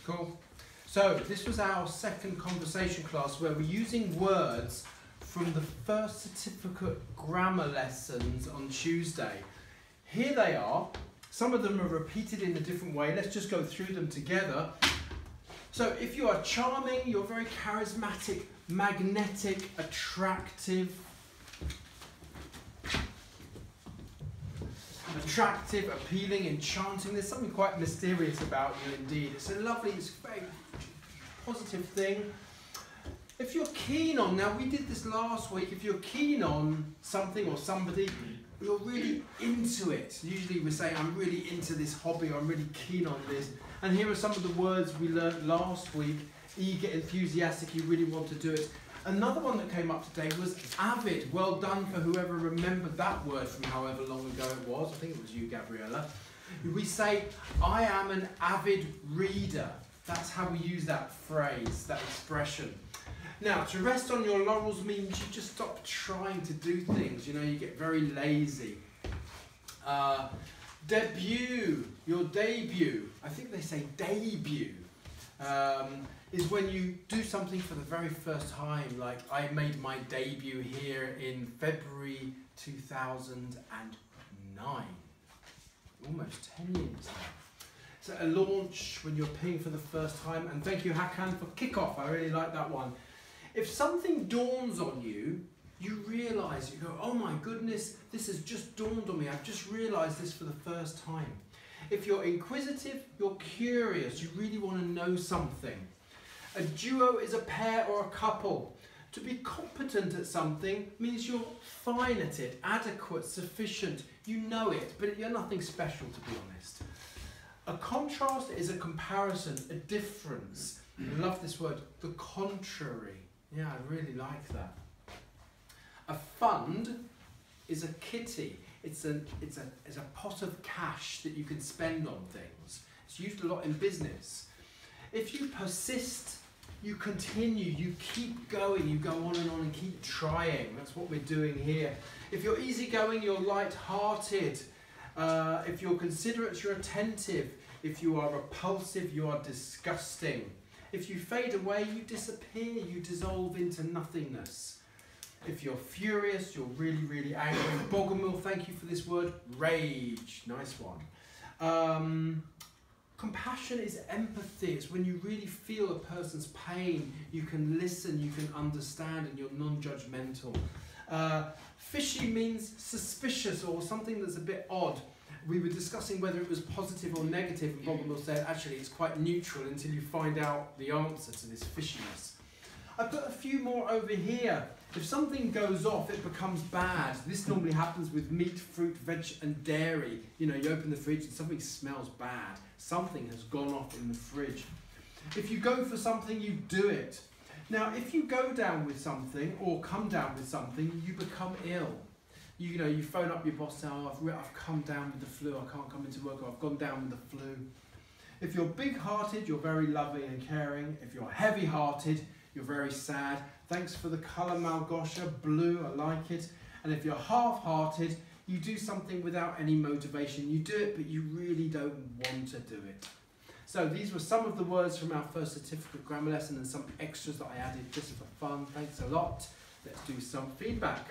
Cool. So this was our second conversation class where we're using words from the first certificate grammar lessons on Tuesday. Here they are. Some of them are repeated in a different way. Let's just go through them together. So if you are charming, you're very charismatic, magnetic, attractive, appealing, enchanting. There's something quite mysterious about you indeed. It's a lovely, it's a very positive thing. If you're keen on, now we did this last week, if you're keen on something or somebody, you're really into it. Usually we say, I'm really into this hobby, or I'm really keen on this. And here are some of the words we learnt last week. Eager, enthusiastic, you really want to do it. Another one that came up today was avid. Well done for whoever remembered that word from however long ago it was. I think it was you, Gabriella. We say, I am an avid reader. That's how we use that phrase, that expression. Now, to rest on your laurels means you just stop trying to do things. You know, you get very lazy. Debut, your debut. I think they say debut. Is when you do something for the very first time. Like I made my debut here in February 2009. Almost 10 years now. So a launch when you're peeing for the first time. And thank you, Hakan, for kickoff. I really like that one. If something dawns on you, you realise, you go, oh my goodness, this has just dawned on me. I've just realised this for the first time. If you're inquisitive, you're curious, you really want to know something. A duo is a pair or a couple. To be competent at something means you're fine at it, adequate, sufficient. You know it, but you're nothing special, to be honest. A contrast is a comparison, a difference. I love this word, the contrary. Yeah, I really like that. A fund is a kitty. It's a pot of cash that you can spend on things. It's used a lot in business. If you persist, you continue, you keep going, you go on and keep trying. That's what we're doing here. If you're easygoing, you're light-hearted. If you're considerate, you're attentive. If you are repulsive, you are disgusting. If you fade away, you disappear, you dissolve into nothingness. If you're furious, you're really, really angry. Bogomil, thank you for this word, rage. Nice one. Compassion is empathy. It's when you really feel a person's pain. You can listen, you can understand, and you're non-judgmental. Fishy means suspicious or something that's a bit odd. We were discussing whether it was positive or negative, and Bogomil said, actually, it's quite neutral until you find out the answer to this fishiness. I put a few more over here. If something goes off, it becomes bad. This normally happens with meat, fruit, veg, and dairy. You know, you open the fridge and something smells bad. Something has gone off in the fridge. If you go for something, you do it. Now, if you go down with something or come down with something, you become ill. You know, you phone up your boss, oh, I've come down with the flu, I can't come into work, or I've gone down with the flu. If you're big-hearted, you're very loving and caring. If you're heavy-hearted, you're very sad. Thanks for the colour, Malgosha, blue, I like it. And if you're half-hearted, you do something without any motivation. You do it, but you really don't want to do it. So these were some of the words from our first certificate grammar lesson and some extras that I added just for fun. Thanks a lot. Let's do some feedback.